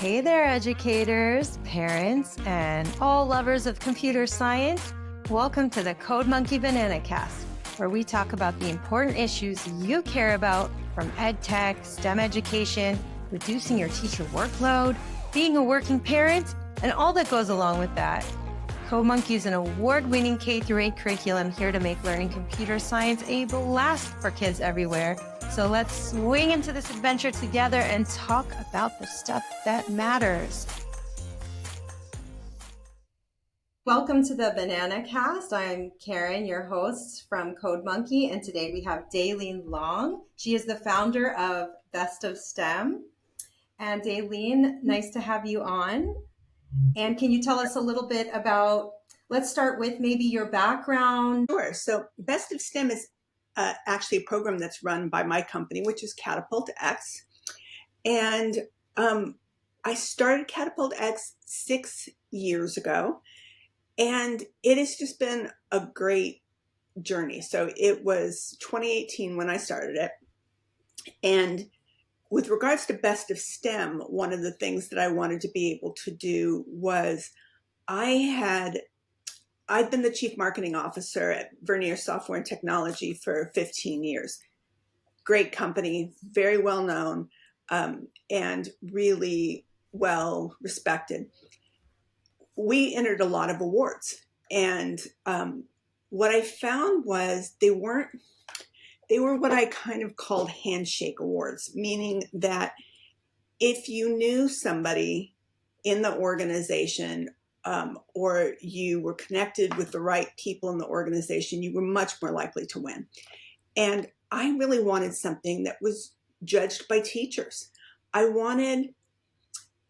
Hey there, educators, parents, and all lovers of computer science. Welcome to the CodeMonkey Banana Cast, where we talk about the important issues you care about, from ed tech, STEM education, reducing your teacher workload, being a working parent, and all that goes along with that. CodeMonkey is an award-winning K-8 curriculum here to make learning computer science a blast for kids everywhere. So let's swing into this adventure together and talk about the stuff that matters. Welcome to the Banana Cast. I'm Keren, your host from CodeMonkey, and today we have Daylene Long. She is the founder of Best of STEM. And Daylene, nice to have you on. And can you tell us a little bit about, let's start with maybe your background. Sure. So Best of STEM is actually a program that's run by my company, which is Catapult X. And I started Catapult X 6 years ago, and it has just been a great journey. So it was 2018 when I started it. And with regards to Best of STEM, one of the things that I wanted to be able to do was I've been the chief marketing officer at Vernier Software and Technology for 15 years. Great company, very well known, and really well respected. We entered a lot of awards, and what I found was they were what I kind of called handshake awards, meaning that if you knew somebody in the organization or you were connected with the right people in the organization, you were much more likely to win. And I really wanted something that was judged by teachers. I wanted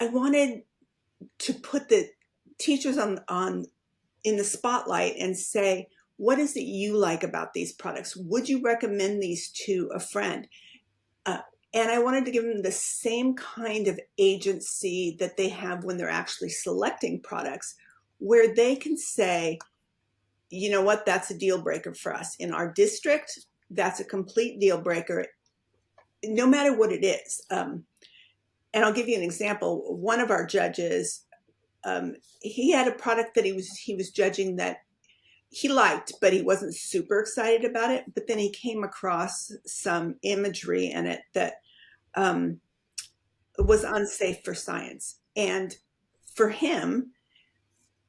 to put the teachers on in the spotlight and say, what is it you like about these products? Would you recommend these to a friend? And I wanted to give them the same kind of agency that they have when they're actually selecting products, where they can say, you know what, that's a deal breaker for us. In our district, that's a complete deal breaker, no matter what it is. And I'll give you an example. One of our judges, he had a product that he was judging that he liked, but he wasn't super excited about it. But then he came across some imagery in it that was unsafe for science. And for him,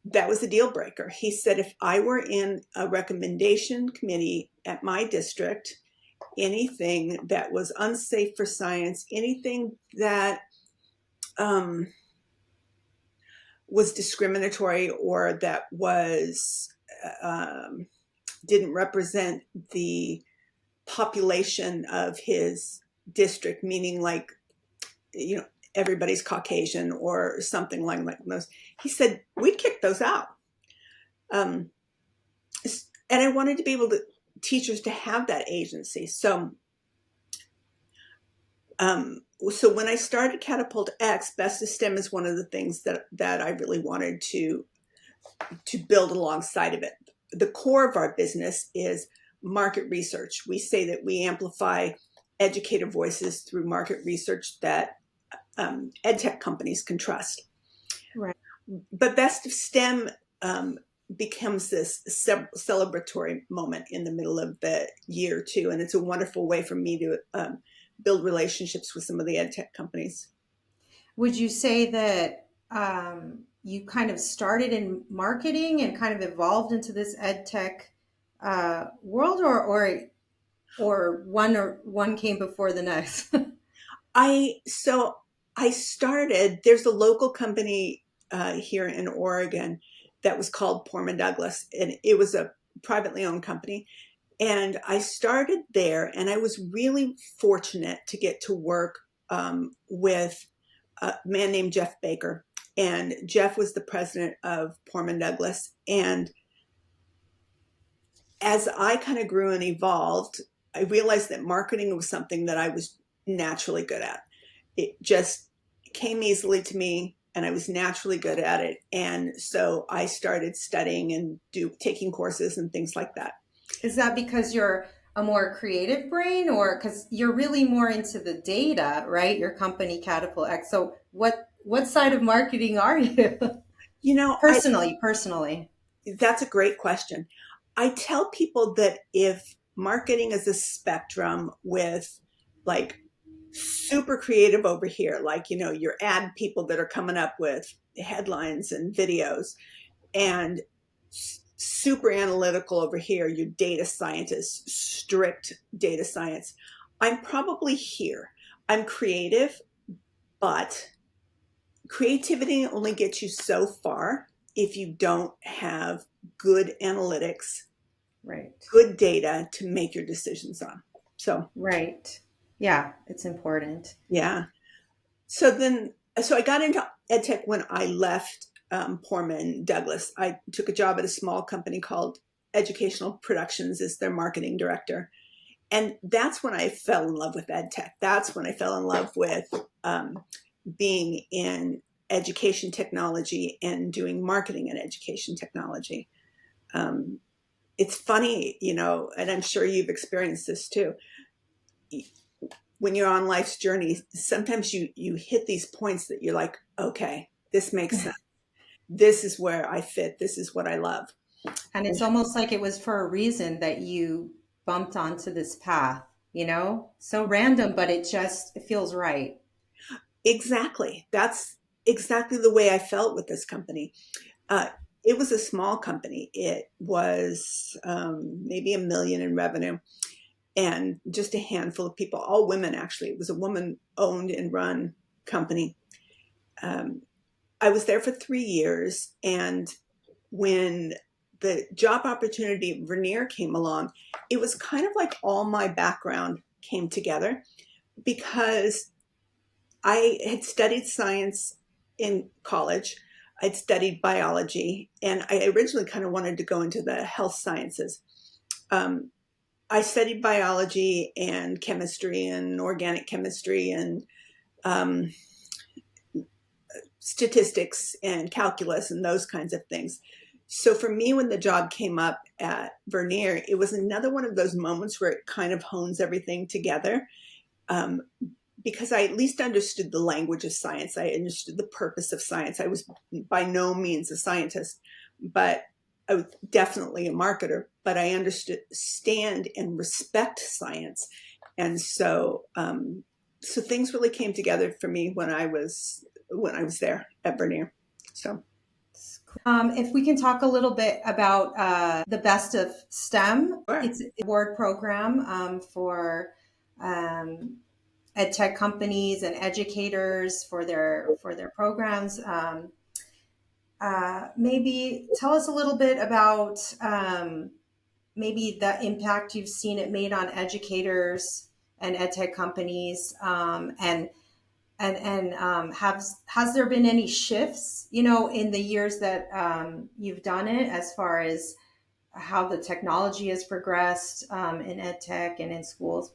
that was a deal breaker. He said, if I were in a recommendation committee at my district, anything that was unsafe for science, anything that was discriminatory or that was didn't represent the population of his district, meaning like, you know, everybody's Caucasian or something like those. He said, we'd kick those out. And I wanted to be able to teachers to have that agency. So when I started Catapult X, Best of STEM is one of the things that I really wanted to build alongside of it. The core of our business is market research. We say that we amplify educator voices through market research that ed tech companies can trust. Right. But Best of STEM becomes this celebratory moment in the middle of the year too, and it's a wonderful way for me to build relationships with some of the ed tech companies. Would you say that you kind of started in marketing and kind of evolved into this ed tech world, or one came before the next? I started, there's a local company here in Oregon that was called Porman Douglas, and it was a privately owned company. And I started there, and I was really fortunate to get to work with a man named Jeff Baker. And Jeff was the president of Porman Douglas. And as I kind of grew and evolved, I realized that marketing was something that I was naturally good at. It just came easily to me, and I was naturally good at it. And so I started studying and taking courses and things like that. Is that because you're a more creative brain, or because you're really more into the data, right? Your company Catapult X. So what what side of marketing are you? You know, Personally. that's a great question. I tell people that if marketing is a spectrum with like super creative over here, like, your ad people that are coming up with headlines and videos, and super analytical over here, your data scientists, strict data science. I'm probably here. I'm creative, but creativity only gets you so far if you don't have good analytics, Right. good data to make your decisions on. So, Right. Yeah, it's important. yeah. So I got into ed tech when I left Poorman Douglas. I took a job at a small company called Educational Productions as their marketing director. And that's when I fell in love with ed tech. That's when I fell in love with being in education technology and doing marketing in education technology. It's funny, and I'm sure you've experienced this too. When you're on life's journey, sometimes you hit these points that you're like, okay, this makes sense. This is where I fit. This is what I love. And it's almost like it was for a reason that you bumped onto this path, So random, but it feels right. Exactly. That's exactly the way I felt with this company. Uh, it was a small company. It was maybe $1 million in revenue, and just a handful of people, all women actually. It was a woman-owned and run company. I was there for 3 years, and when the job opportunity at Vernier came along, it was kind of like all my background came together, because I had studied science in college. I'd studied biology, and I originally kind of wanted to go into the health sciences. I studied biology and chemistry and organic chemistry and um, statistics and calculus and those kinds of things. So for me, when the job came up at Vernier, it was another one of those moments where it kind of hones everything together. Um, because I at least understood the language of science. I understood the purpose of science. I was by no means a scientist, but I was definitely a marketer, but I understand and respect science. And so things really came together for me when I was there at Bernier. So If we can talk a little bit about the Best of STEM, sure. it's an award program for ed tech companies and educators for their programs. Maybe tell us a little bit about maybe the impact you've seen it made on educators and ed tech companies, and has there been any shifts, in the years that you've done it, as far as how the technology has progressed in ed tech and in schools?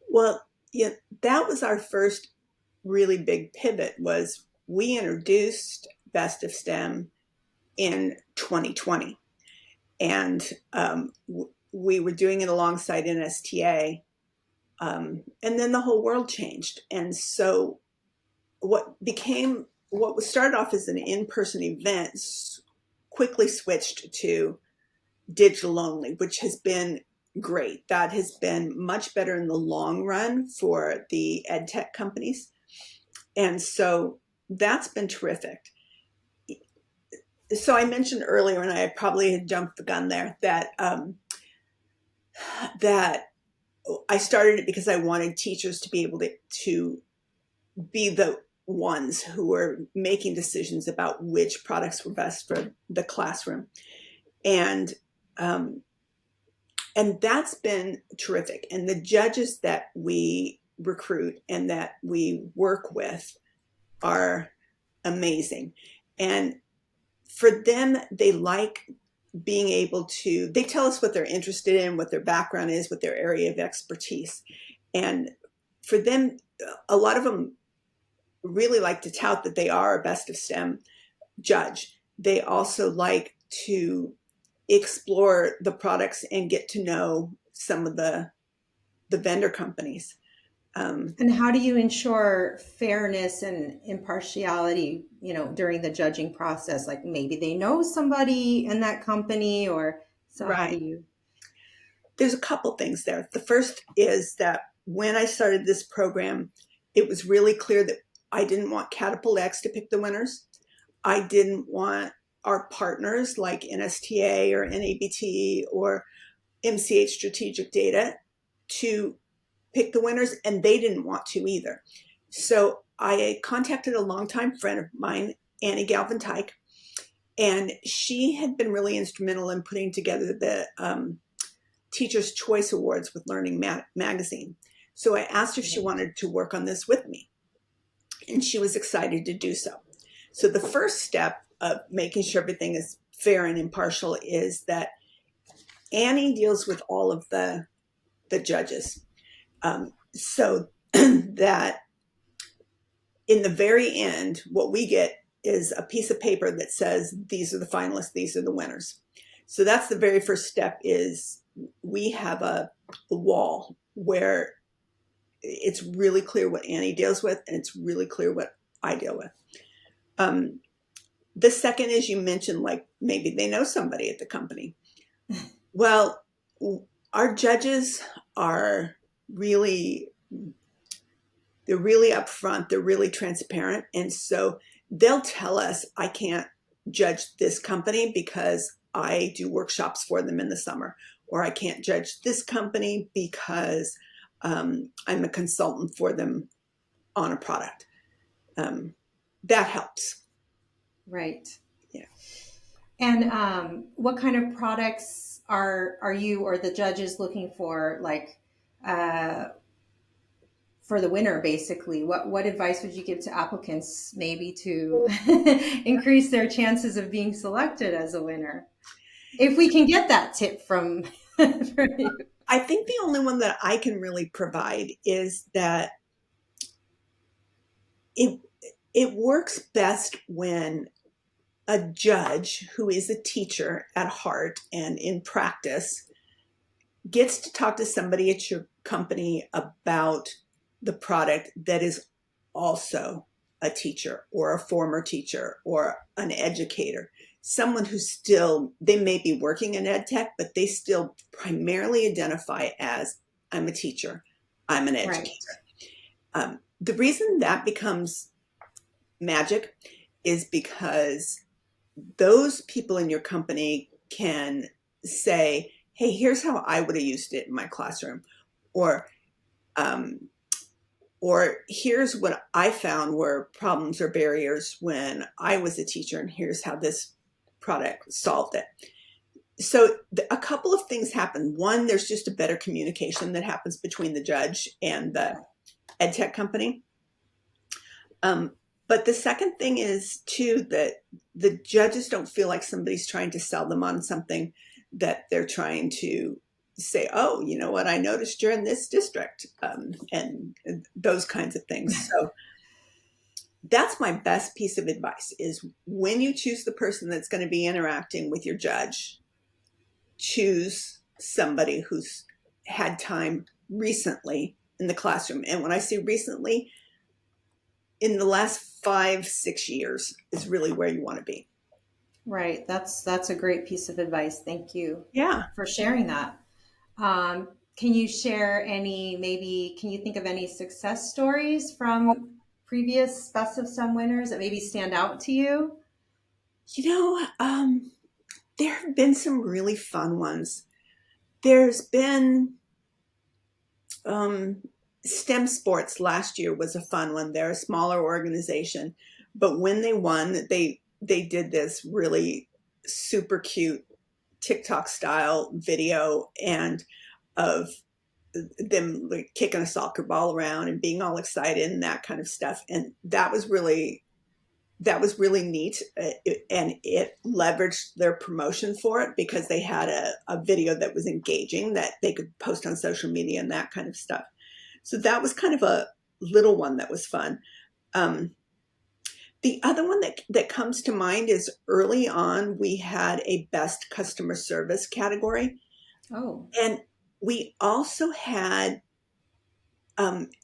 Well, yeah, that was our first really big pivot. Was we introduced Best of STEM in 2020, and we were doing it alongside NSTA, and then the whole world changed, and so what was started off as an in-person event quickly switched to digital only, which has been great. That has been much better in the long run for the ed tech companies, and so that's been terrific. So I mentioned earlier, and I probably had jumped the gun there, that I started it because I wanted teachers to be able to be the ones who were making decisions about which products were best for the classroom, and um, and that's been terrific. And the judges that we recruit and that we work with are amazing, and for them, they like being able to, they tell us what they're interested in, what their background is, what their area of expertise. And for them, a lot of them really like to tout that they are a Best of STEM judge. They also like to explore the products and get to know some of the vendor companies. And how do you ensure fairness and impartiality, during the judging process? Like maybe they know somebody in that company, or so how do Right. you? There's a couple things there. The first is that when I started this program, it was really clear that I didn't want Catapult X to pick the winners. I didn't want our partners like NSTA or NABT or MCH Strategic Data to pick the winners, and they didn't want to either. So I contacted a longtime friend of mine, Annie Galvin Tyke, and she had been really instrumental in putting together the Teacher's Choice Awards with Learning Magazine. So I asked if she wanted to work on this with me, and she was excited to do so. So the first step of making sure everything is fair and impartial is that Annie deals with all of the judges. So that in the very end, what we get is a piece of paper that says, these are the finalists, these are the winners. So that's the very first step. Is we have a wall where it's really clear what Annie deals with, and it's really clear what I deal with. The second is, you mentioned, like, maybe they know somebody at the company. Well, our judges are really, they're really upfront. They're really transparent. And so they'll tell us, I can't judge this company because I do workshops for them in the summer, or I can't judge this company because I'm a consultant for them on a product. That helps. Right. Yeah. And what kind of products are you or the judges looking for, like for the winner, basically? What advice would you give to applicants, maybe to increase their chances of being selected as a winner? If we can get that tip from, from you. I think the only one that I can really provide is that it works best when a judge who is a teacher at heart and in practice gets to talk to somebody at your company about the product that is also a teacher or a former teacher or an educator. Someone who's still, they may be working in ed tech, but they still primarily identify as, I'm a teacher, I'm an educator. Right. The reason that becomes magic is because those people in your company can say, hey, here's how I would have used it in my classroom. Or here's what I found were problems or barriers when I was a teacher, and here's how this product solved it. So a couple of things happen. One, there's just a better communication that happens between the judge and the ed tech company. But the second thing is, too, that the judges don't feel like somebody's trying to sell them on something that they're trying to say, oh, you know what, I noticed you're in this district, and those kinds of things. So that's my best piece of advice, is when you choose the person that's going to be interacting with your judge, choose somebody who's had time recently in the classroom. And when I say recently, in the last 5-6 years is really where you want to be. Right. That's a great piece of advice. Thank you. Yeah. For sharing that. Can you share maybe can you think of any success stories from previous Best of Some winners that maybe stand out to you? There have been some really fun ones. There's been STEM Sports last year was a fun one. They're a smaller organization, but when they won, they did this really super cute TikTok style video and of them like kicking a soccer ball around and being all excited and that kind of stuff. And that was really neat. And it leveraged their promotion for it because they had a video that was engaging that they could post on social media and that kind of stuff. So that was kind of a little one that was fun. The other one that comes to mind is early on, we had a best customer service category. Oh. And we also had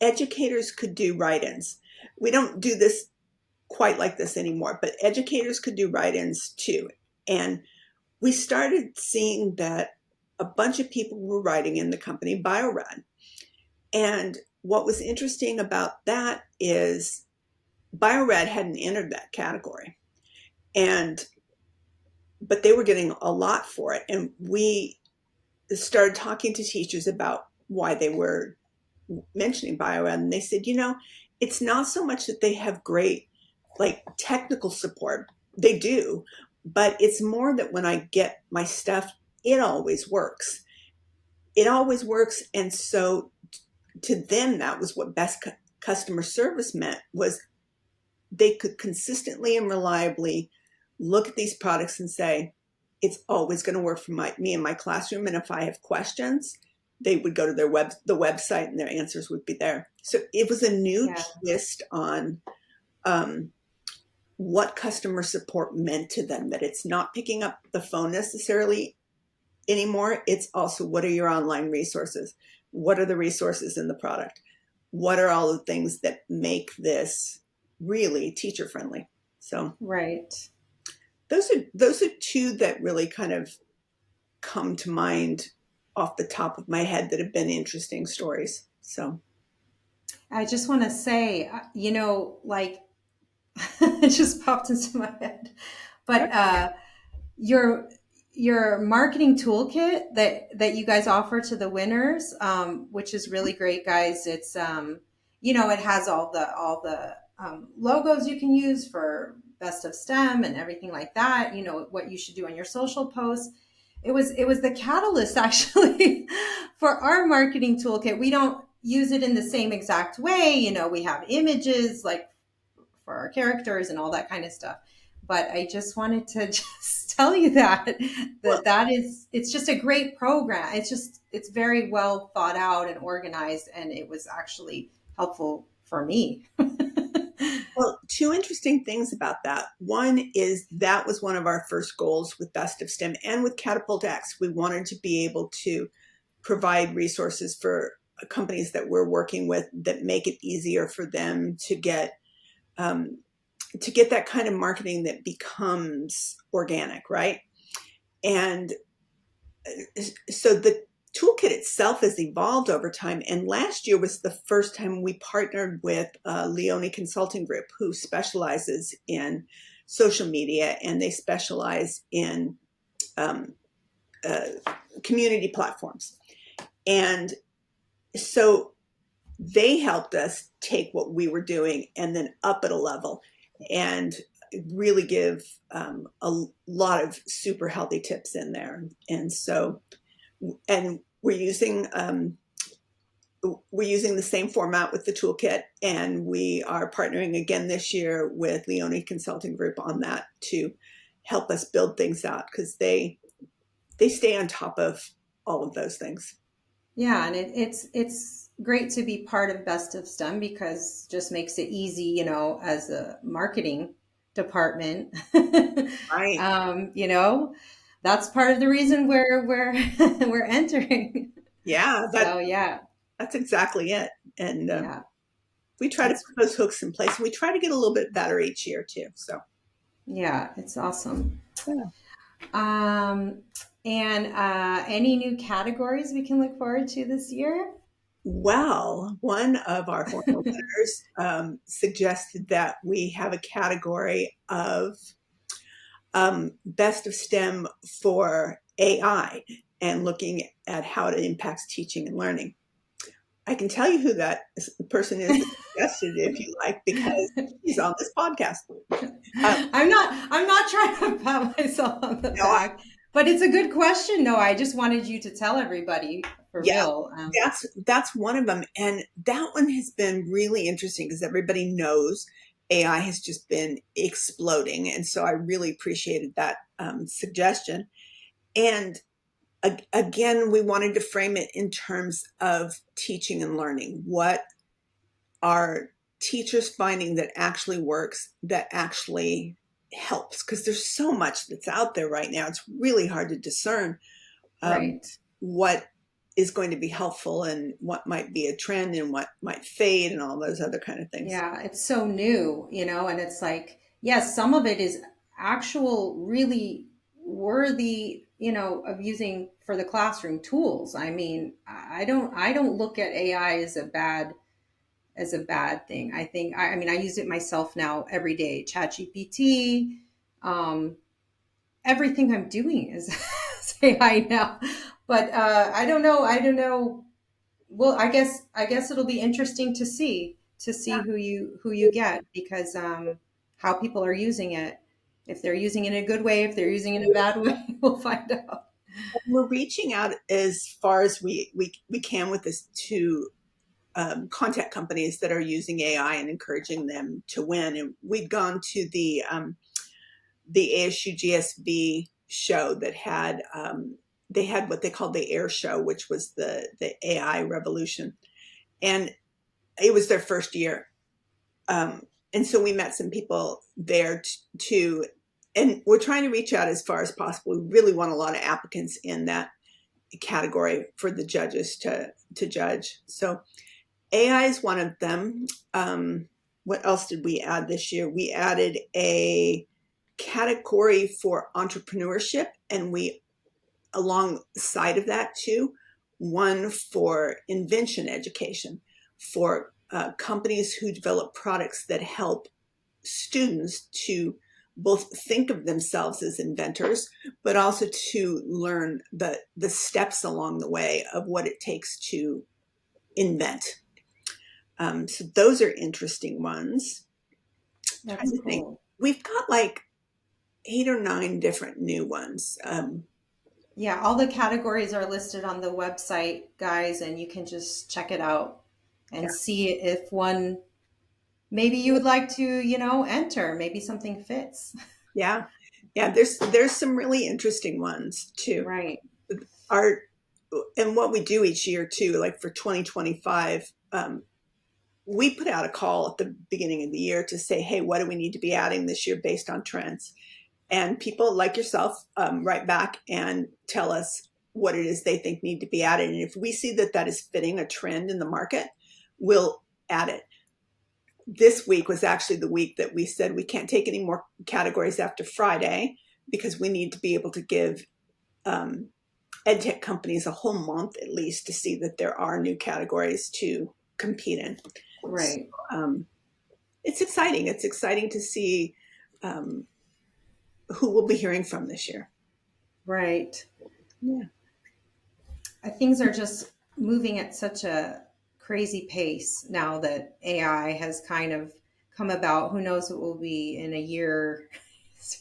educators could do write-ins. We don't do this quite like this anymore, but educators could do write-ins too. And we started seeing that a bunch of people were writing in the company BioRad. And what was interesting about that is BioRad hadn't entered that category. But they were getting a lot for it. And we started talking to teachers about why they were mentioning BioRad. And they said, it's not so much that they have great like technical support. They do, but it's more that when I get my stuff, it always works. It always works. And so to them, that was what best customer service meant, was they could consistently and reliably look at these products and say, it's always going to work for me in my classroom. And if I have questions, they would go to the website and their answers would be there. So it was a new twist on what customer support meant to them, that it's not picking up the phone necessarily anymore. It's also, what are your online resources? What are the resources in the product? What are all the things that make this really teacher friendly? So right. Those are two that really kind of come to mind off the top of my head that have been interesting stories. So I just want to say, like, it just popped into my head, but your marketing toolkit that you guys offer to the winners, which is really great, guys. It's it has all the logos you can use for Best of STEM and everything like that. What you should do on your social posts. It was the catalyst actually for our marketing toolkit. We don't use it in the same exact way. We have images like for our characters and all that kind of stuff. But I just wanted to just tell you it's just a great program. It's very well thought out and organized, and it was actually helpful for me. Well, two interesting things about that. One is that was one of our first goals with Best of STEM and with Catapult X. We wanted to be able to provide resources for companies that we're working with that make it easier for them to get that kind of marketing that becomes organic, right? And so the toolkit itself has evolved over time. And last year was the first time we partnered with Leone Consulting Group, who specializes in social media, and they specialize in community platforms. And so they helped us take what we were doing and then up it a level and really give a lot of super healthy tips in there. And so, and we're using the same format with the toolkit, and we are partnering again this year with Leone Consulting Group on that to help us build things out, because they stay on top of all of those things. Yeah, and it's great to be part of Best of STEM because it just makes it easy, as a marketing department. Right. That's part of the reason we're entering. Yeah. Yeah, That's exactly it. And we try to put those hooks in place. We try to get a little bit better each year too. So yeah, it's awesome. Yeah. And any new categories we can look forward to this year? Well, one of our former winners suggested that we have a category of Best of STEM for AI and looking at how it impacts teaching and learning. I can tell you who that person is that suggested it if you like, because he's on this podcast. I'm not trying to pat myself on the back, but it's a good question. No, I just wanted you to tell everybody for real. That's one of them. And that one has been really interesting because everybody knows AI has just been exploding. And so I really appreciated that suggestion. And again, we wanted to frame it in terms of teaching and learning. What are teachers finding that actually works, that actually helps? Because there's so much that's out there right now. It's really hard to discern right. what is going to be helpful and what might be a trend and what might fade and all those other kind of things. Yeah, it's so new, and it's like, yes, some of it is actual really worthy, of using for the classroom tools. I mean, I don't look at AI as a bad thing. I mean, I use it myself now every day. ChatGPT, um, everything I'm doing is is AI now. But I don't know. Well, I guess it'll be interesting to see who you get, because how people are using it. If they're using it in a good way, if they're using it in a bad way, we'll find out. We're reaching out as far as we can with this to content companies that are using AI and encouraging them to win. And we'd gone to the ASU GSV show that had they had what they called the Air Show, which was the AI revolution, and it was their first year. And so we met some people there too, and we're trying to reach out as far as possible. We really want a lot of applicants in that category for the judges to judge. So AI is one of them. What else did we add this year? We added a category for entrepreneurship, and we, alongside of that too, one for invention education for companies who develop products that help students to both think of themselves as inventors, but also to learn the steps along the way of what it takes to invent. So those are interesting ones. I'm trying That's to think. cool. We've got like 8 or 9 different new ones. Yeah, all the categories are listed on the website, guys, and you can just check it out Yeah, and see if one maybe you would like to, enter. Maybe something fits. yeah, yeah. There's some really interesting ones too. Right. Our and what we do each year too, like for 2025, we put out a call at the beginning of the year to say, hey, what do we need to be adding this year based on trends? And people like yourself write back and tell us what it is they think need to be added. And if we see that that is fitting a trend in the market, we'll add it. This week was actually the week that we said we can't take any more categories after Friday because we need to be able to give edtech companies a whole month at least to see that there are new categories to compete in. So, Right. it's exciting. It's exciting to see um, who we'll be hearing from this year. Right. Yeah. Things are just moving at such a crazy pace now that AI has kind of come about. Who knows what will be in a year,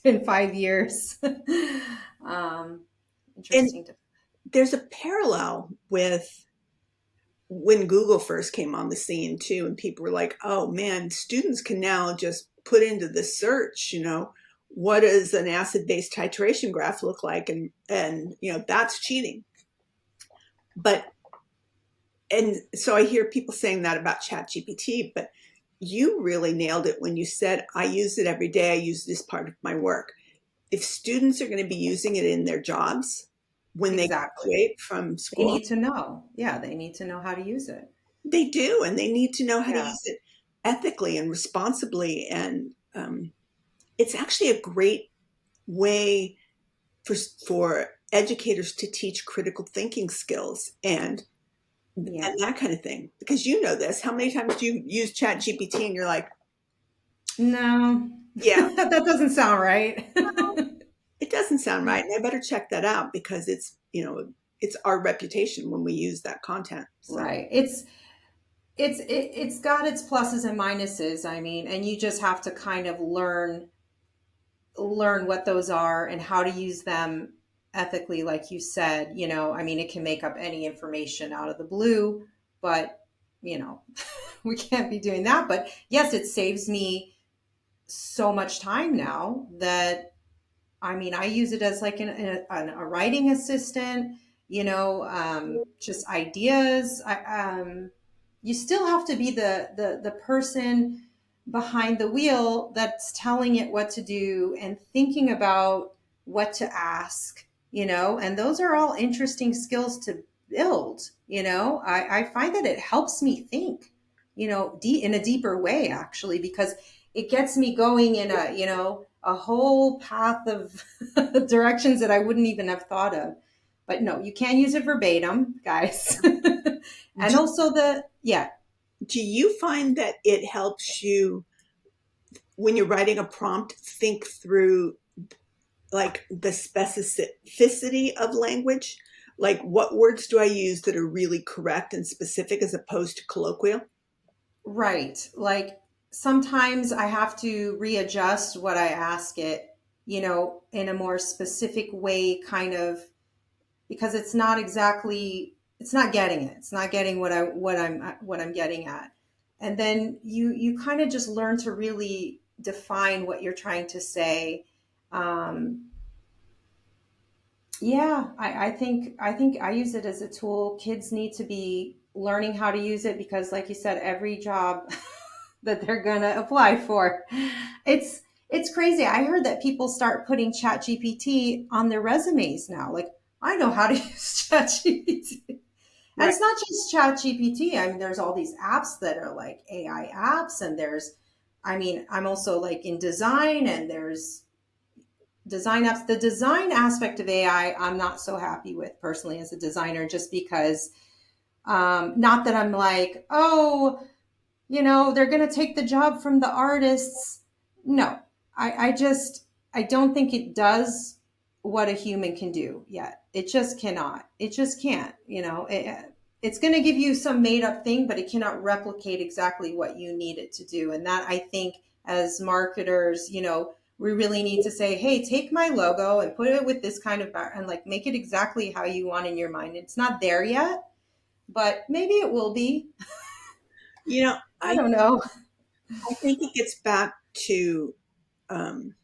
in 5 years. um, And Interesting to. there's a parallel with when Google first came on the scene too, and people were like, "Oh man, students can now just put into the search, what does an acid-base titration graph look like?" And that's cheating. But and so I hear people saying that about ChatGPT, but you really nailed it when you said, "I use it every day. I use it as part of my work." If students are going to be using it in their jobs when they Exactly. graduate from They school, need to know. Yeah, they need to know how to use it. they do, and they need to know how to Yeah. use it ethically and responsibly. And it's actually a great way for educators to teach critical thinking skills and Yes. that kind of thing. Because you know this, how many times do you use Chat GPT and you're like, No, yeah, that doesn't sound right. it doesn't sound right, and I better check that out because it's our reputation when we use that content. So Right. It's got its pluses and minuses. I mean, and you just have to kind of learn what those are and how to use them ethically, like you said. I mean, it can make up any information out of the blue, but you know, we can't be doing that. But yes, it saves me so much time now that, I mean, I use it as like a writing assistant, just ideas. You still have to be the person behind the wheel that's telling it what to do and thinking about what to ask, and those are all interesting skills to build. I find that it helps me think, in a deeper way, actually, because it gets me going in a whole path of directions that I wouldn't even have thought of. But no, you can't use it verbatim, guys. And Do, also yeah. do you find that it helps you when you're writing a prompt think through like the specificity of language? Like what words do I use that are really correct and specific as opposed to colloquial? Right. Like sometimes I have to readjust what I ask it, in a more specific way, kind of, because it's not getting it. It's not getting what I'm getting at. And then you kind of just learn to really define what you're trying to say. Um, yeah, I think I use it as a tool. Kids need to be learning how to use it because, like you said, every job that they're gonna apply for, it's it's crazy. I heard that people start putting Chat GPT on their resumes now. Like, I know how to use Chat GPT. And Right. it's not just Chat GPT. I mean, there's all these apps that are like AI apps, and I'm also like in design, and there's design apps. The design aspect of AI, I'm not so happy with personally as a designer, just because, not that I'm like, oh, they're going to take the job from the artists. No, I don't think it does what a human can do yet. It just cannot. It just can't. It's going to give you some made up thing, but it cannot replicate exactly what you need it to do. And that, I think, as marketers, we really need to say, hey, take my logo and put it with this kind of and like make it exactly how you want in your mind. It's not there yet, but maybe it will be. You know, I I don't know. I think it gets back to um,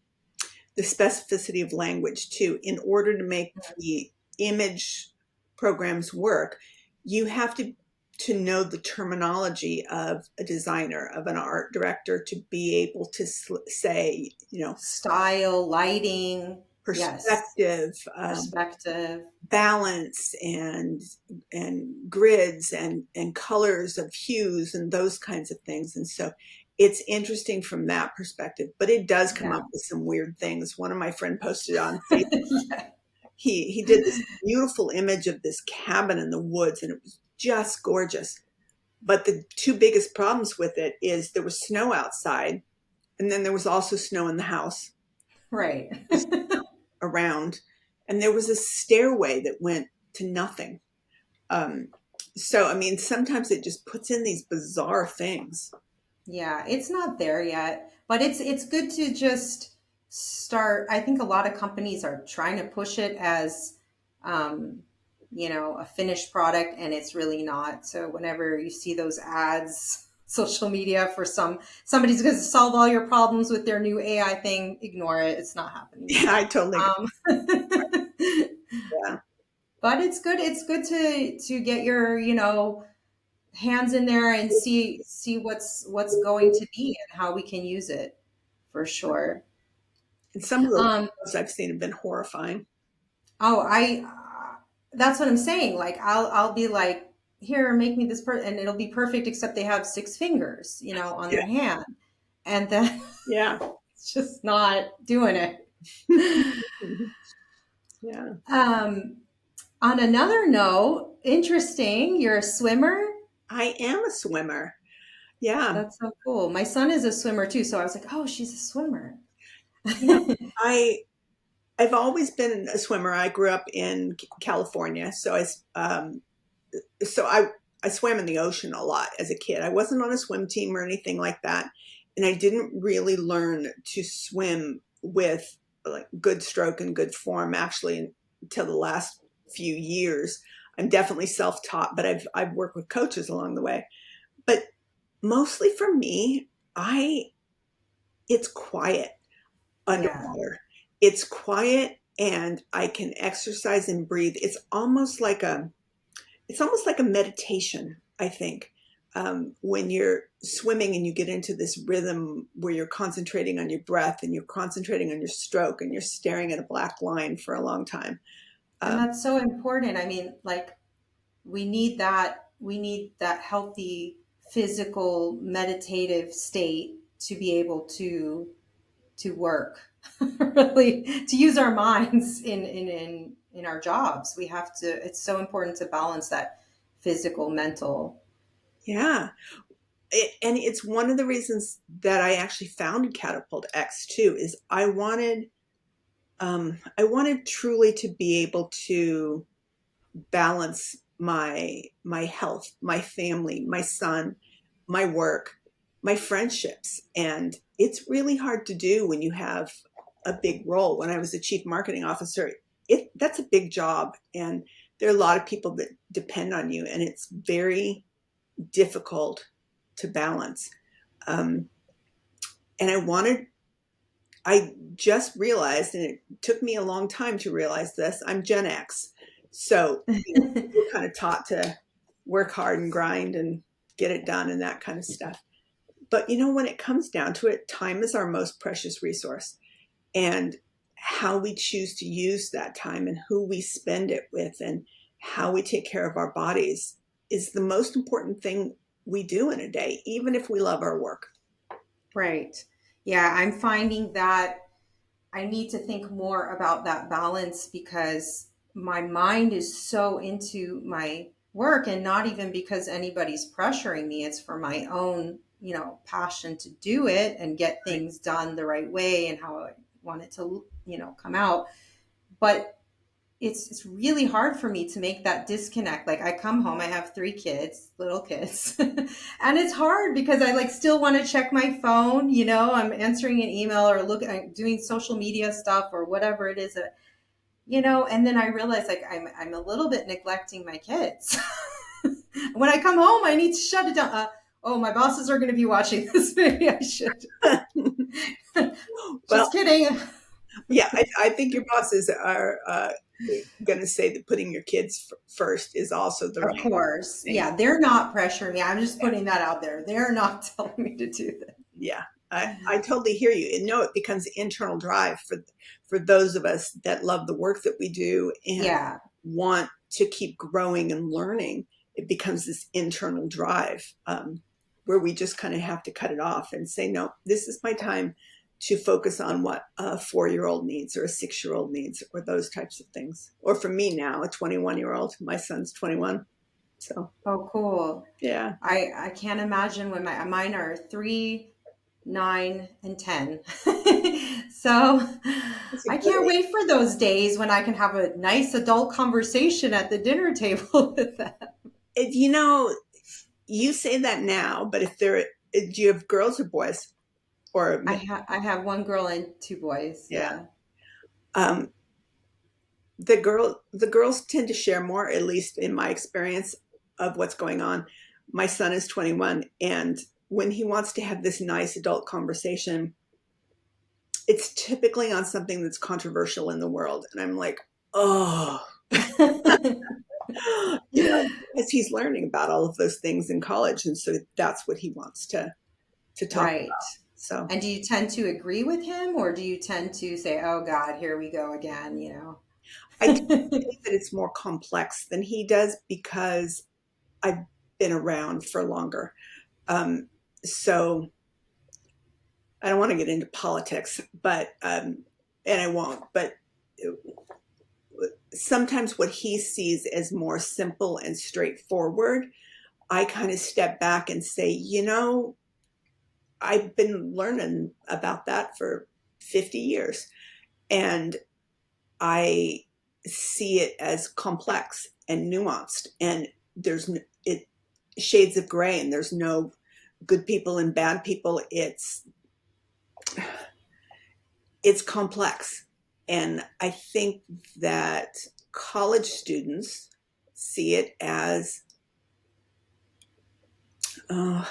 the specificity of language too. In order to make the image programs work, you have to know the terminology of a designer, of an art director, to be able to say, Style, lighting, yes, perspective, perspective. balance, and grids and colors of hues and those kinds of things. And so it's interesting from that perspective, but it does come Yeah. up with some weird things. One of my friend posted on Facebook, Yeah. he did this beautiful image of this cabin in the woods, and it was just gorgeous. But the two biggest problems with it is there was snow outside, and then there was also snow in the house Right. around, and there was a stairway that went to nothing. Um, so, I mean, sometimes it just puts in these bizarre things. Yeah, it's not there yet, but it's good to just start. I think a lot of companies are trying to push it as, um, a finished product, and it's really not. So whenever you see those ads, social media for somebody's going to solve all your problems with their new AI thing, ignore it. It's not happening Yeah, yet. I totally agree. Um, Yeah. but it's good. It's good to get your, hands in there and see what's going to be and how we can use it, for sure. And some of those um photos I've seen have been horrifying. oh, I that's what I'm saying. Like, I'll be like, here, make me this and it'll be perfect, except they have six fingers, on Yeah. their hand, and then Yeah. it's just not doing it. Yeah. um on another note, interesting, you're a swimmer. I am a swimmer. Yeah. That's so cool. My son is a swimmer too, so I was like, oh, she's a swimmer. Yeah. I I've always been a swimmer. I grew up in California, so I swam in the ocean a lot as a kid. I wasn't on a swim team or anything like that, and I didn't really learn to swim with like good stroke and good form actually until the last few years. I'm definitely self-taught, but I've worked with coaches along the way. But mostly for me, I it's quiet Yeah. underwater. It's quiet and I can exercise and breathe. It's almost like a meditation, I think. When you're swimming and you get into this rhythm where you're concentrating on your breath and you're concentrating on your stroke and you're staring at a black line for a long time. And Um, that's so important. I mean, like, we need that healthy physical meditative state to be able to work really to use our minds in our jobs. We have to, it's so important to balance that physical mental. Yeah. And it's one of the reasons that I actually founded Catapult X too, is I wanted truly to be able to balance my health, my family, my son, my work, my friendships. And it's really hard to do when you have a big role. When I was a chief marketing officer, that's a big job, and there are a lot of people that depend on you, and it's very difficult to balance. Um, and I just realized, and it took me a long time to realize this, I'm Gen X. So we're kind of taught to work hard and grind and get it done and that kind of stuff. But when it comes down to it, time is our most precious resource. And how we choose to use that time and who we spend it with and how we take care of our bodies is the most important thing we do in a day, even if we love our work. Right. Yeah, I'm finding that I need to think more about that balance because my mind is so into my work, and not even because anybody's pressuring me. It's for my own, passion to do it and get Right. things done the right way and how I want it to, come out. But it's really hard for me to make that disconnect. Like I come home, I have three kids, little kids, and it's hard because I like still want to check my phone. I'm answering an email or I'm doing social media stuff or whatever it is that, and then I realize like I'm a little bit neglecting my kids. When I come home, I need to shut it down. Oh, my bosses are going to be watching this. Maybe I should. Well, Just kidding. yeah, I think your bosses are going to say that putting your kids first is also the Of right course. thing. Yeah, they're not pressuring me. I'm just putting that out there. They're not telling me to do that. Yeah, I totally hear you. And no, it becomes internal drive for those of us that love the work that we do and Yeah. want to keep growing and learning. It becomes this internal drive where we just kind of have to cut it off and say, no, this is my time to focus on what a 4-year-old needs or a 6-year-old needs or those types of things. Or for me now, a 21-year-old, my son's 21. So, Oh, cool. yeah. I can't imagine when mine are 3, 9, and 10. So It's a I good can't age. wait for those days when I can have a nice adult conversation at the dinner table with them. You you say that now, but if do you have girls or boys? Or, I have one girl and two boys. yeah. Yeah. Um, the girls tend to share more, at least in my experience of what's going on. My son is 21, and when he wants to have this nice adult conversation, it's typically on something that's controversial in the world. And I'm like, oh, because he's learning about all of those things in college. And so that's what he wants to talk Right. about. So And do you tend to agree with him or do you tend to say, oh God, here we go again, I do think that it's more complex than he does because I've been around for longer. So I don't want to get into politics, but and I won't. But sometimes what he sees as more simple and straightforward, I kind of step back and say, I've been learning about that for 50 years, and I see it as complex and nuanced, and there's it shades of gray, and there's no good people and bad people. It's complex, and I think that college students see it as uh,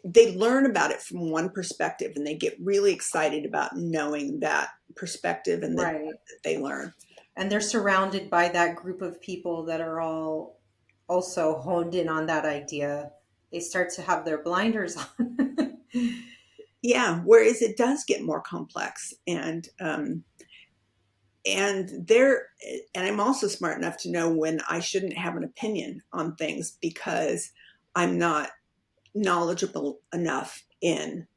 they learn about it from one perspective, and they get really excited about knowing that perspective and the Right. that they learn. And they're surrounded by that group of people that are all also honed in on that idea. They start to have their blinders on. Yeah, whereas it does get more complex, and there, and I'm also smart enough to know when I shouldn't have an opinion on things because I'm not knowledgeable enough in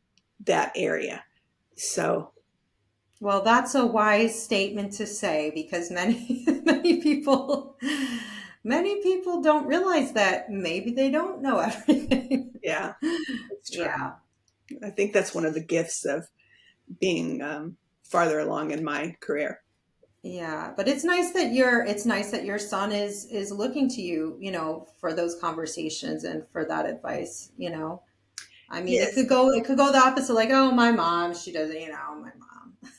that area. So, Well, that's a wise statement to say because many many people don't realize that maybe they don't know everything. yeah, it's true. Yeah. I think that's one of the gifts of being farther along in my career. Yeah, but it's nice that your son is looking to you, for those conversations and for that advice. I mean, Yes. it could go the opposite, like, oh, my mom, she doesn't, my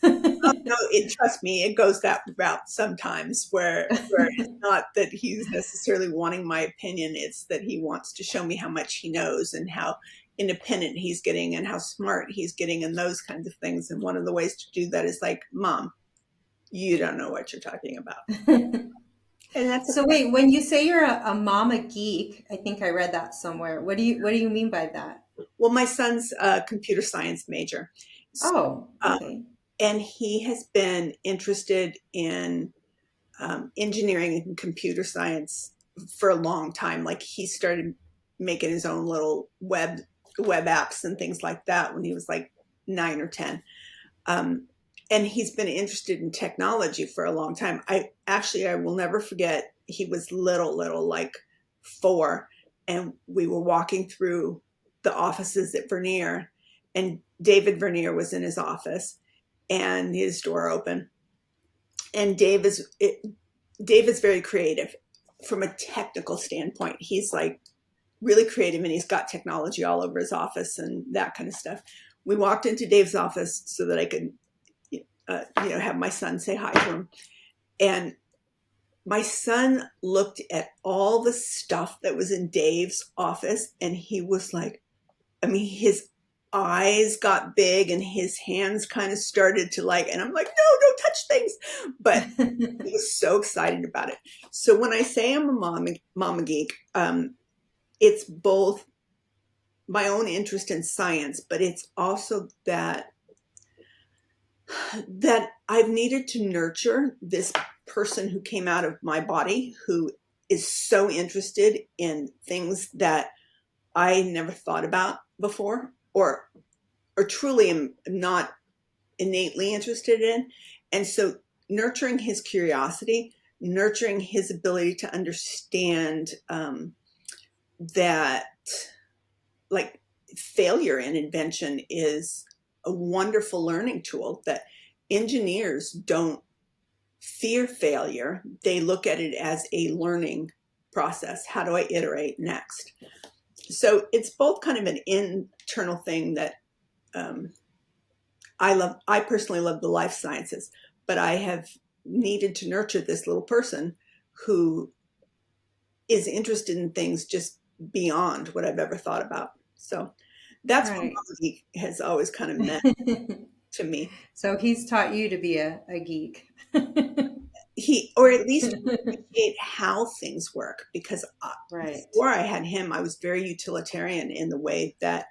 Oh, mom. no, trust me, it goes that route sometimes where it's not that he's necessarily wanting my opinion, it's that he wants to show me how much he knows and how independent he's getting and how smart he's getting and those kinds of things. And one of the ways to do that is like, Mom, you don't know what you're talking about. And that's So okay. wait, when you say you're a mama geek, I think I read that somewhere. What do you mean by that? Well, my son's a computer science major. Oh, Um, okay. and he has been interested in engineering and computer science for a long time. Like he started making his own little web apps and things like that when he was like 9 or 10. Um, and he's been interested in technology for a long time. I will never forget. He was little, like 4, and we were walking through the offices at Vernier, and David Vernier was in his office, and his door open, and Dave is very creative from a technical standpoint. He's like really creative and he's got technology all over his office and that kind of stuff. We walked into Dave's office so that I could, have my son say hi to him. And my son looked at all the stuff that was in Dave's office and he was like, his eyes got big and his hands kind of started to like, and I'm like, no, don't touch things. But he was so excited about it. So when I say I'm a mama geek, it's both my own interest in science, but it's also that I've needed to nurture this person who came out of my body who is so interested in things that I never thought about before or truly am not innately interested in. And so nurturing his curiosity, nurturing his ability to understand that like failure in invention is a wonderful learning tool, that engineers don't fear failure. They look at it as a learning process. How do I iterate next? So it's both kind of an internal thing that I love. I personally love the life sciences, but I have needed to nurture this little person who is interested in things just beyond what I've ever thought about. So that's what Right. Mom Geek has always kind of meant to me. So he's taught you to be a geek. Or at least appreciate how things work, because Right. before I had him, I was very utilitarian in the way that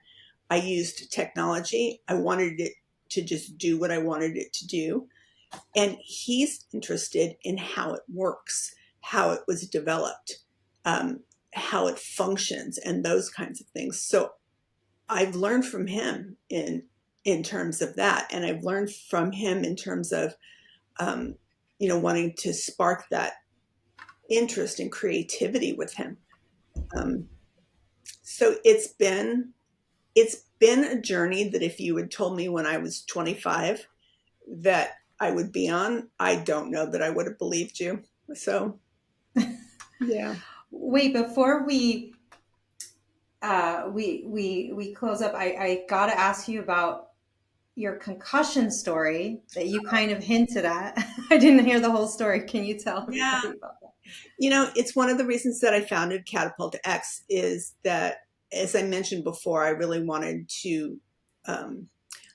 I used technology. I wanted it to just do what I wanted it to do. And he's interested in how it works, how it was developed, um, how it functions, and those kinds of things. So I've learned from him in terms of that, and I've learned from him in terms of wanting to spark that interest and creativity with him. Um, so it's been a journey that if you had told me when I was 25 that I would be on, I don't know that I would have believed you. So yeah. Wait, before we close up, I gotta ask you about your concussion story that you kind of hinted at. I didn't hear the whole story. Can you tell Yeah. everybody about that? It's one of the reasons that I founded Catapult X is that, as I mentioned before, um,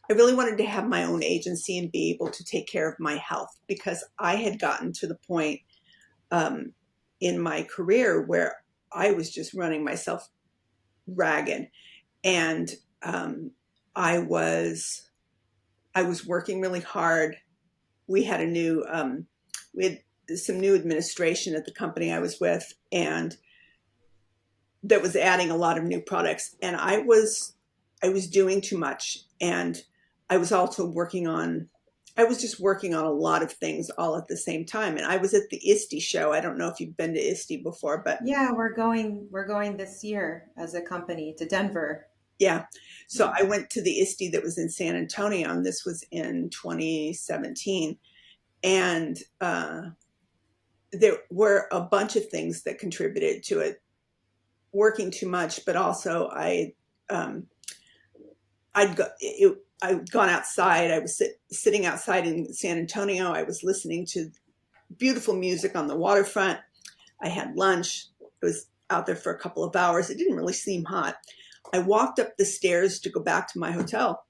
I really wanted to have my own agency and be able to take care of my health, because I had gotten to the point um, in my career where I was just running myself ragged, and um, I was I was working really hard. We had a new we had some new administration at the company I was with, and that was adding a lot of new products. And I was doing too much. And I was also I was just working on a lot of things all at the same time. And I was at the ISTE show. I don't know if you've been to ISTE before, but Yeah, we're going this year as a company to Denver. yeah. So Yeah. I went to the ISTE that was in San Antonio, and this was in 2017. And there were a bunch of things that contributed to it, working too much, but also I'd gone outside. I was sitting outside in San Antonio. I was listening to beautiful music on the waterfront. I had lunch. I was out there for a couple of hours. It didn't really seem hot. I walked up the stairs to go back to my hotel,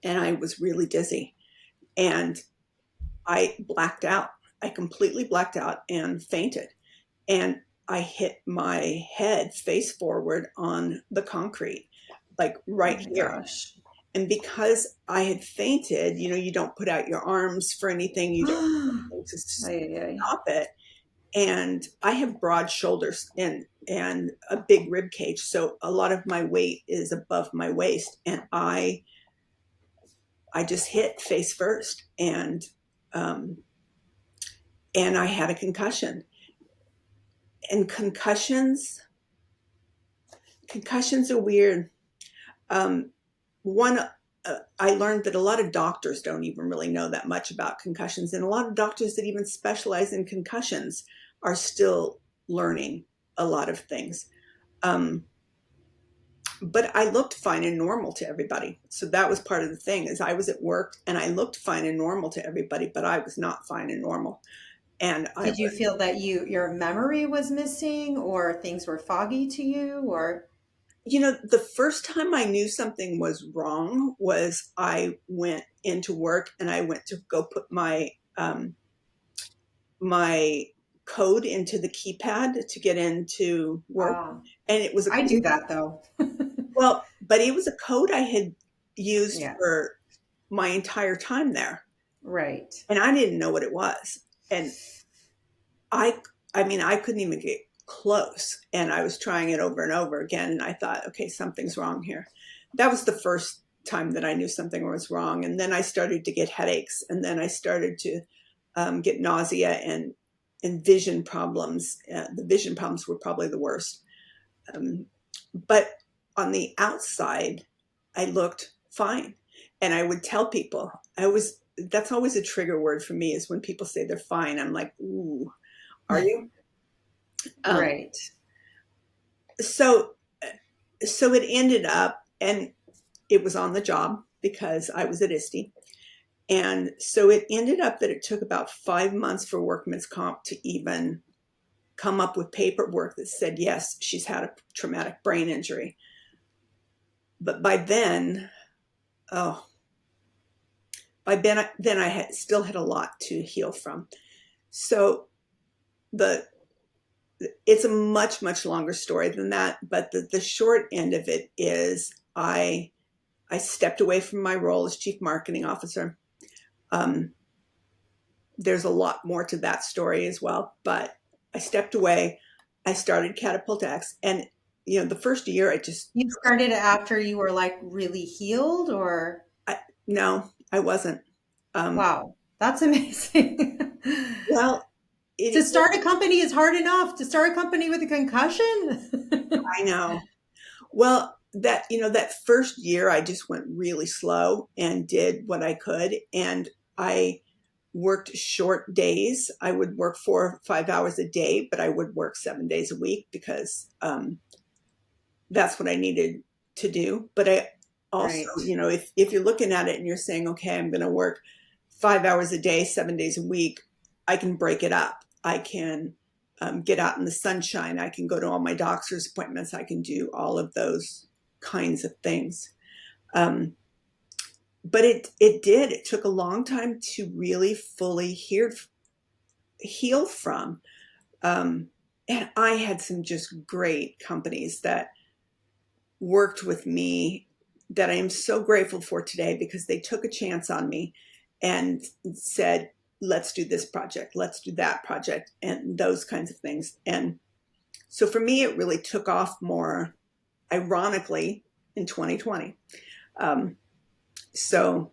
and I was really dizzy, and I blacked out. I completely blacked out and fainted. And I hit my head face forward on the concrete, like Oh right my here. gosh. And because I had fainted, you don't put out your arms for anything. You don't do anything to Ay, ay. stop it. And I have broad shoulders and a big rib cage. So a lot of my weight is above my waist. And I just hit face first. And I had a concussion. And concussions are weird. One, I learned that a lot of doctors don't even really know that much about concussions, and a lot of doctors that even specialize in concussions are still learning a lot of things. But I looked fine and normal to everybody. So that was part of the thing, is I was at work and I looked fine and normal to everybody, but I was not fine and normal. And Did you feel that your memory was missing or things were foggy to you or the first time I knew something was wrong was I went into work and I went to go put my code into the keypad to get into work. And it was I do that though. but it was a code I had used Yeah. for my entire time there. Right. And I didn't know what it was. And I couldn't even get close. And I was trying it over and over again. And I thought, okay, something's wrong here. That was the first time that I knew something was wrong. And then I started to get headaches. And then I started to get nausea and vision problems. The vision problems were probably the worst. But on the outside, I looked fine. And I would tell people, that's always a trigger word for me, is when people say they're fine. I'm like, ooh, are you? Right. So it ended up, and it was on the job because I was at ISTE. And so it ended up that it took about 5 months for workman's comp to even come up with paperwork that said, yes, she's had a traumatic brain injury. But by then I still had a lot to heal from. So it's a much, much longer story than that. But the short end of it is I stepped away from my role as chief marketing officer. There's a lot more to that story as well, but I stepped away. I started Catapult X, and the first year You started it after you were like really healed or? No, I wasn't. Wow, that's amazing. Well, to start a company is hard enough. To start a company with a concussion? I know. Well, that first year I just went really slow and did what I could. And I worked short days. I would work 4 or 5 hours a day, but I would work 7 days a week because that's what I needed to do. But I also, Right. if you're looking at it and you're saying, okay, I'm going to work 5 hours a day, 7 days a week, I can break it up. I can get out in the sunshine. I can go to all my doctor's appointments. I can do all of those kinds of things. But it took a long time to really fully heal from. And I had some just great companies that worked with me that I am so grateful for today, because they took a chance on me and said, let's do this project, let's do that project, and those kinds of things. And so for me, it really took off more, ironically, in 2020. Um, so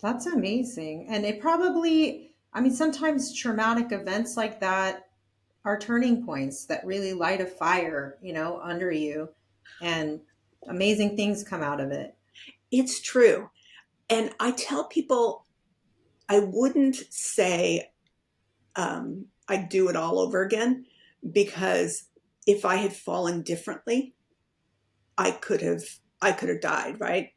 That's amazing. And it probably, I mean, sometimes traumatic events like that are turning points that really light a fire, under you, and amazing things come out of it. it's true. And I tell people I wouldn't say I'd do it all over again, because if I had fallen differently, I could have I could have died, right?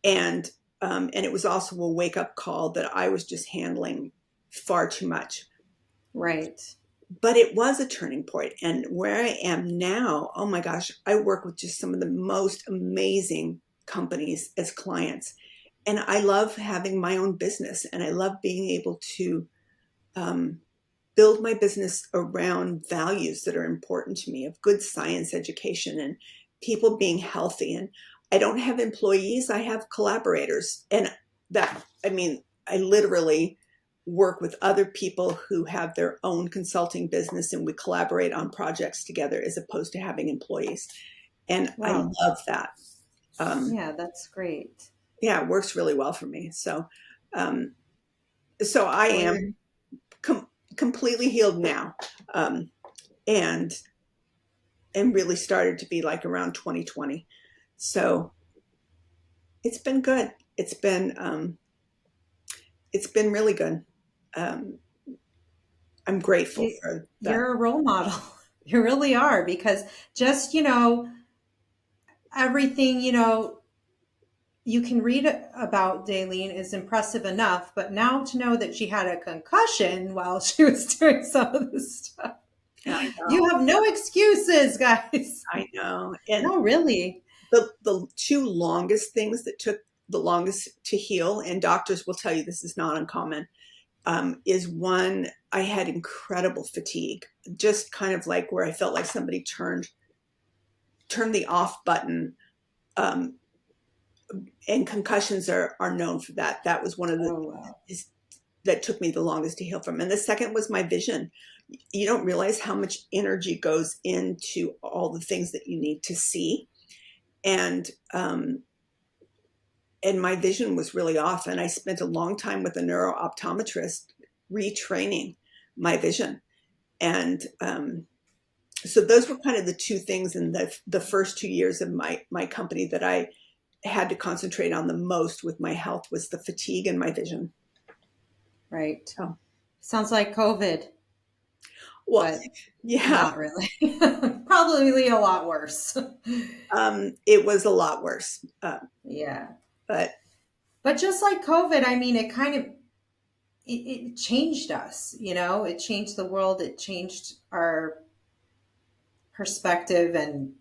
And it was also a wake up call that I was just handling far too much. Right. But it was a turning point. And where I am now, oh my gosh, I work with just some of the most amazing companies as clients. And I love having my own business, and I love being able to um, build my business around values that are important to me, of good science education and people being healthy. And I don't have employees, I have collaborators. And that, I mean, I literally work with other people who have their own consulting business, and we collaborate on projects together as opposed to having employees. And I Wow. love that. Yeah, that's great. Yeah, it works really well for me. Um, so I Well, am completely healed now, and really started to be like around 2020. So it's been good. It's been really good. Um, I'm grateful you, for that. you're a role model. You really are, because just, everything, you can read about Daylene is impressive enough, but now to know that she had a concussion while she was doing some of this stuff, I you know. have no excuses, guys. I know. And No, really. the two longest things that took the longest to heal, and doctors will tell you this is not uncommon, is one, I had incredible fatigue, just kind of like where I felt like somebody turned the off button. Um, and concussions are known for that. That was one of the Oh, wow. that took me the longest to heal from. And the second was my vision. You don't realize how much energy goes into all the things that you need to see. And and my vision was really off. And I spent a long time with a neuro optometrist retraining my vision. And so those were kind of the two things in the first 2 years of my company that I had to concentrate on the most with my health, was the fatigue and my vision. Right. Oh, Sounds like COVID, well, but yeah, not really. Probably a lot worse. it was a lot worse. Yeah. But But just like COVID, I mean, it kind of it changed us, it changed the world, it changed our perspective. And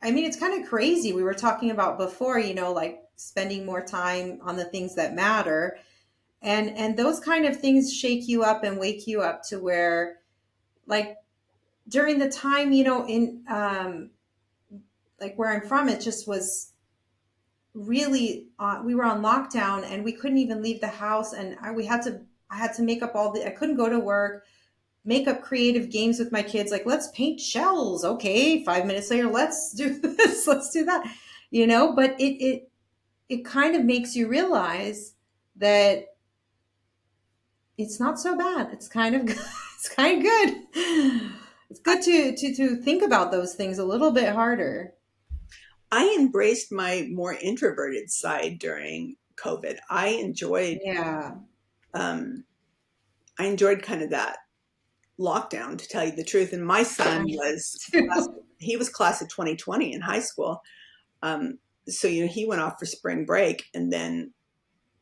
I mean, it's kind of crazy. We were talking about before, like spending more time on the things that matter. And those kind of things shake you up and wake you up to where, like, during the time, in like where I'm from, it just was really we were on lockdown and we couldn't even leave the house. And I had to make up I couldn't go to work, make up creative games with my kids, like, let's paint shells. Okay, 5 minutes later, let's do this, let's do that, but it kind of makes you realize that it's not so bad. It's kind of good. It's kind of good. It's good to think about those things a little bit harder. I embraced my more introverted side during COVID. Yeah. Um, I enjoyed kind of that lockdown, to tell you the truth. And my son he was class of 2020 in high school. So, he went off for spring break and then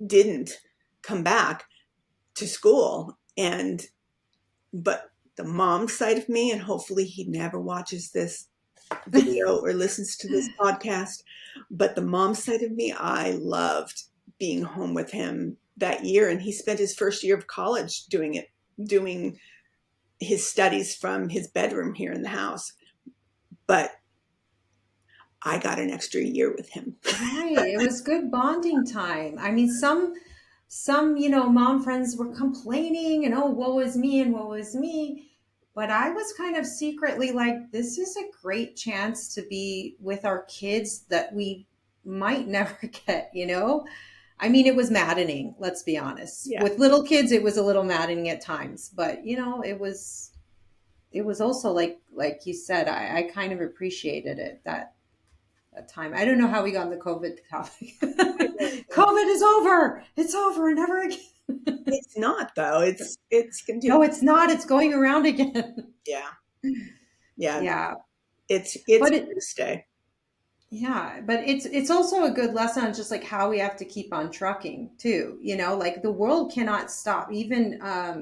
didn't come back to school. But the mom side of me, and hopefully he never watches this video or listens to this podcast, but the mom side of me, I loved being home with him that year. And he spent his first year of college doing his studies from his bedroom here in the house. But I got an extra year with him. Right. It was good bonding time. I mean, some, mom friends were complaining and, oh, woe is me and woe is me. But I was kind of secretly like, this is a great chance to be with our kids that we might never get. I mean, it was maddening, let's be honest. Yeah. With little kids, it was a little maddening at times, but it was also like you said, I kind of appreciated it that time. I don't know how we got on the COVID topic. I really don't. COVID is over. It's over. Never again. It's not though. It's No, continuing. it's not. It's going around again. Yeah. Yeah. Yeah. It's But here to stay. it's also a good lesson on just like how we have to keep on trucking too. Like the world cannot stop. Even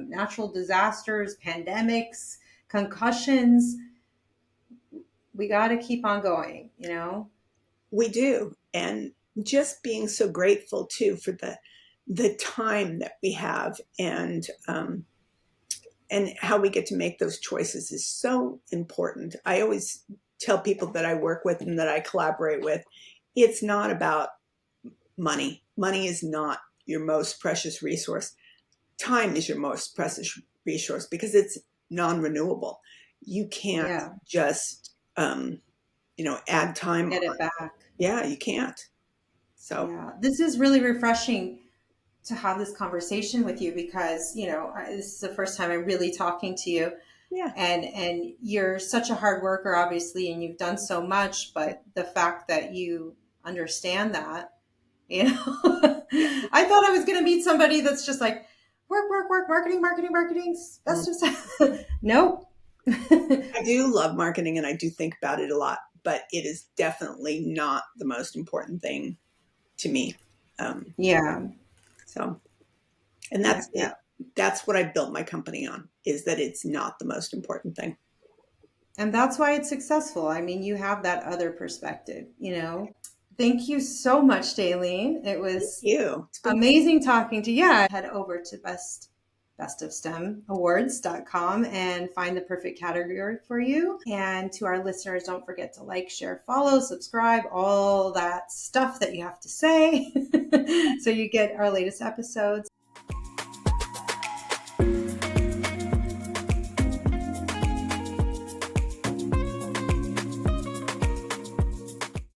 natural disasters, pandemics, concussions. We got to keep on going. We do. And just being so grateful too for the time that we have, and how we get to make those choices is so important. I always tell people that I work with and that I collaborate with, it's not about money. Money is not your most precious resource. Time is your most precious resource because it's non-renewable. You can't Yeah. just, add time Get on. it back. Yeah, you can't. So Yeah. This is really refreshing to have this conversation with you because, this is the first time I'm really talking to you. yeah, And you're such a hard worker, obviously, and you've done so much, but the fact that you understand that, I thought I was going to meet somebody that's just like, work, marketing, best of stuff. Nope. I do love marketing and I do think about it a lot, but it is definitely not the most important thing to me. Um, Yeah. so, and Yeah. that's Yeah. it. That's what I built my company on, is that it's not the most important thing. And that's why it's successful. I mean, you have that other perspective. Thank you so much, Daylene. It Thank was you. It's been amazing talking to you. Yeah, head over to bestofstemowards.com and find the perfect category for you. And to our listeners, don't forget to like, share, follow, subscribe, all that stuff that you have to say so you get our latest episodes.